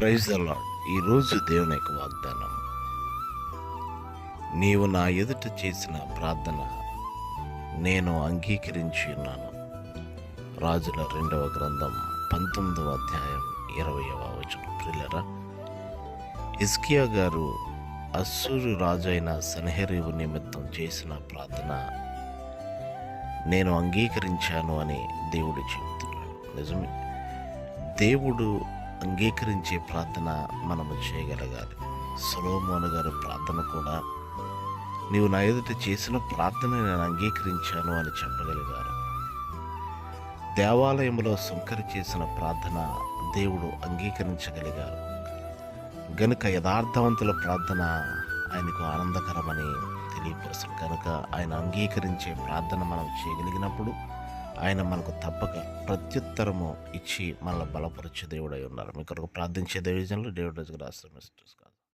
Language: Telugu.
Praise the lord. ఈరోజు దేవుని యొక్క వాగ్దానం, నీవు నా ఎదుట చేసిన ప్రార్థన నేను అంగీకరించి ఉన్నాను. రాజుల 2వ గ్రంథం 19వ అధ్యాయం 20వ వచనం. ప్రియులారా, హిజ్కియా గారు అస్సూరు రాజు అయిన సన్హెరీబు నిమిత్తం చేసిన ప్రార్థన నేను అంగీకరించాను అని దేవుడు చెబుతున్నాడు. నిజమే, దేవుడు అంగీకరించే ప్రార్థన మనము చేయగలగాలి. సొలొమోను గారి ప్రార్థన కూడా నీవు నా ఎదుట చేసిన ప్రార్థన నేను అంగీకరించాను అని చెప్పగలిగారు. దేవాలయంలో సుంకరి చేసిన ప్రార్థన దేవుడు అంగీకరించగలిగారు గనుక యథార్థవంతుల ప్రార్థన ఆయనకు ఆనందకరమని తెలియపరుస్తారు. కనుక ఆయన అంగీకరించే ప్రార్థన మనం చేయగలిగినప్పుడు ఆయన మనకు తప్పక ప్రత్యుత్తరము ఇచ్చి మనల్ని బలపరిచే దేవుడై ఉన్నారు. మీ కొరకు ప్రార్థించే దేవుడు దేవుడు ఆశ్రమిస్తారు.